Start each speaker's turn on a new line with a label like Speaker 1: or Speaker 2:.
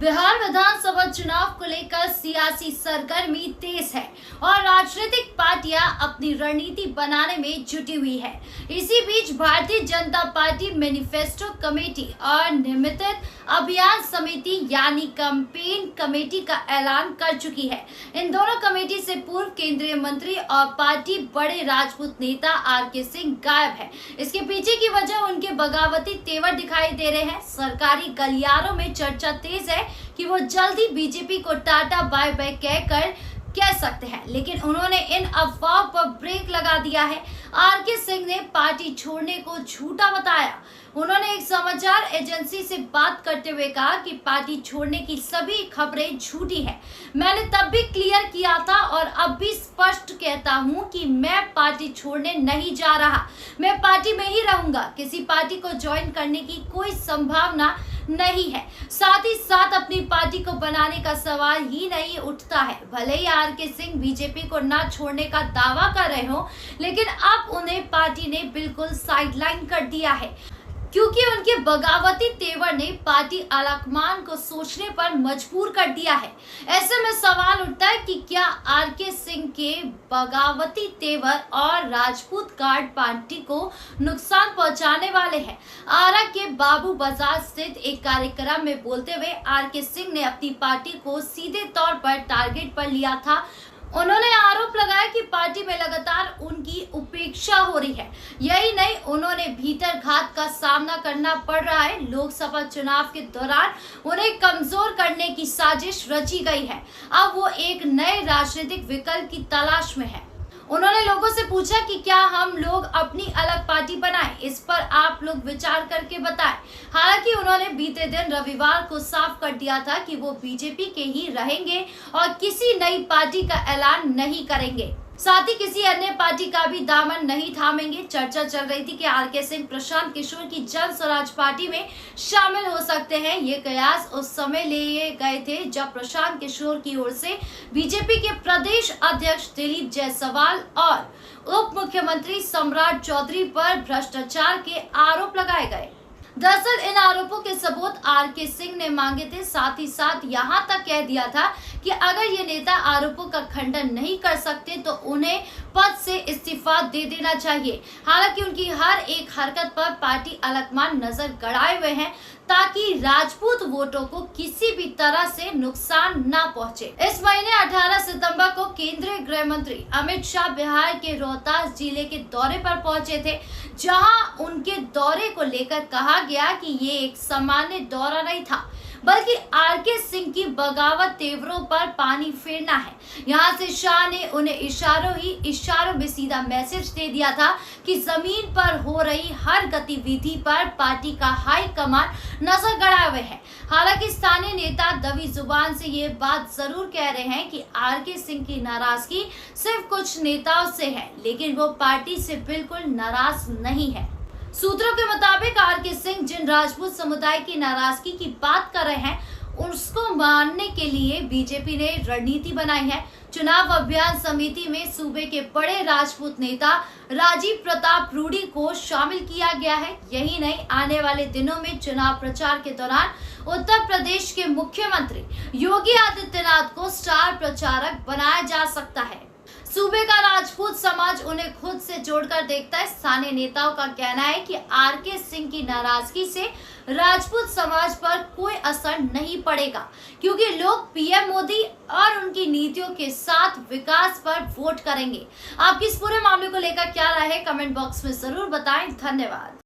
Speaker 1: बिहार विधानसभा चुनाव को लेकर सियासी सरगर्मी तेज है और राजनीतिक पार्टियां अपनी रणनीति बनाने में जुटी हुई है। इसी बीच Bharatiya Janata party manifesto committee और नियमित अभियान समिति यानी कैंपेन कमेटी का ऐलान कर चुकी है। इन दोनों कमेटी से पूर्व केंद्रीय मंत्री और पार्टी बड़े राजपूत नेता आर.के. सिंह गायब है। इसके पीछे की वजह उनके बगावती तेवर दिखाई दे रहे हैं। सरकारी गलियारों में चर्चा तेज है कि वो जल्दी बीजेपी को टाटा बाय बाय कह सकते हैं, लेकिन उन्होंने इन अफवाहों पर ब्रेक लगा दिया है। आर.के. सिंह ने पार्टी छोड़ने को झूठा बताया। उन्होंने एक समाचार एजेंसी से बात करते हुए कहा कि पार्टी छोड़ने की सभी खबरें झूठी है। मैंने तब भी क्लियर किया था और अब भी स्पष्ट कहता हूं कि मैं पार्टी छोड़ने नहीं जा रहा। मैं पार्टी में ही रहूंगा। किसी पार्टी को ज्वाइन करने की कोई संभावना नहीं है। साथ ही साथ अपनी पार्टी को बनाने का सवाल ही नहीं उठता है। भले ही आर.के. सिंह बीजेपी को ना छोड़ने का दावा कर रहे हो, लेकिन अब उन्हें पार्टी ने बिल्कुल साइडलाइन कर दिया है, क्योंकि उनके बगावती तेवर ने पार्टी आलाकमान को सोचने पर मजबूर कर दिया है। ऐसे में सवाल उठता है कि क्या आर.के. सिंह के बगावती तेवर और राजपूत गार्ड पार्टी को नुकसान पहुंचाने वाले हैं। आरा के बाबू बाजार स्थित एक कार्यक्रम में बोलते हुए आर.के. सिंह ने अपनी पार्टी को सीधे तौर पर टारगेट पर लिया था। उन्होंने आरोप लगाया कि पार्टी में लगातार उनकी उपेक्षा हो रही है। यही नहीं, उन्होंने भीतर घात का सामना करना पड़ रहा है। लोकसभा चुनाव के दौरान उन्हें कमजोर करने की साजिश रची गई है। अब वो एक नए राजनीतिक विकल्प की तलाश में है। उन्होंने लोगों से पूछा कि क्या हम लोग अपनी अलग पार्टी बनाएं, इस पर आप लोग विचार करके बताएं। हालांकि उन्होंने बीते दिन रविवार को साफ कर दिया था कि वो बीजेपी के ही रहेंगे और किसी नई पार्टी का ऐलान नहीं करेंगे। साथ ही किसी अन्य पार्टी का भी दामन नहीं थामेंगे। चर्चा चल रही थी कि आर.के. सिंह प्रशांत किशोर की जन स्वराज पार्टी में शामिल हो सकते हैं। ये कयास उस समय लिए गए थे जब प्रशांत किशोर की ओर से बीजेपी के प्रदेश अध्यक्ष दिलीप जायसवाल और उप मुख्यमंत्री सम्राट चौधरी पर भ्रष्टाचार के आरोप लगाए गए। दरअसल इन आरोपों के सबूत आर.के. सिंह ने मांगे थे। साथ ही साथ यहाँ तक कह दिया था कि अगर ये नेता आरोपों का खंडन नहीं कर सकते तो उन्हें पद से इस्तीफा दे देना चाहिए। हालांकि उनकी हर एक हरकत पर पार्टी आलाकमान नजर गड़ाए हुए हैं ताकि राजपूत वोटों को किसी भी तरह से नुकसान ना पहुंचे। इस महीने 18 सितंबर को केंद्रीय गृह मंत्री अमित शाह बिहार के रोहतास जिले के दौरे पर पहुंचे थे, जहां उनके दौरे को लेकर कहा गया कि ये एक सामान्य दौरा नहीं था, बल्कि आर.के. सिंह की बगावत तेवरों पर पानी फेरना है। यहाँ से शाह ने उन्हें इशारों में सीधा मैसेज दे दिया था कि जमीन पर हो रही हर गतिविधि पर पार्टी का हाई कमान नजर गड़ाए हुए है। हालांकि स्थानीय नेता दबी जुबान से ये बात जरूर कह रहे हैं कि आर.के. सिंह की नाराजगी सिर्फ कुछ नेताओं से है, लेकिन वो पार्टी से बिल्कुल नाराज नहीं है। सूत्रों के मुताबिक आर.के. सिंह जिन राजपूत समुदाय की नाराजगी की बात कर रहे हैं, उसको मानने के लिए बीजेपी ने रणनीति बनाई है। चुनाव अभियान समिति में सूबे के बड़े राजपूत नेता राजीव प्रताप रूडी को शामिल किया गया है। यही नहीं, आने वाले दिनों में चुनाव प्रचार के दौरान उत्तर प्रदेश के मुख्यमंत्री योगी आदित्यनाथ को स्टार प्रचारक बनाया जा सकता है। सूबे का राजपूत समाज उन्हें खुद से जोड़कर देखता है। स्थानीय नेताओं का कहना है कि आर.के. सिंह की नाराजगी से राजपूत समाज पर कोई असर नहीं पड़ेगा, क्योंकि लोग पीएम मोदी और उनकी नीतियों के साथ विकास पर वोट करेंगे। आपकी इस पूरे मामले को लेकर क्या राय है, कमेंट बॉक्स में जरूर बताएं। धन्यवाद।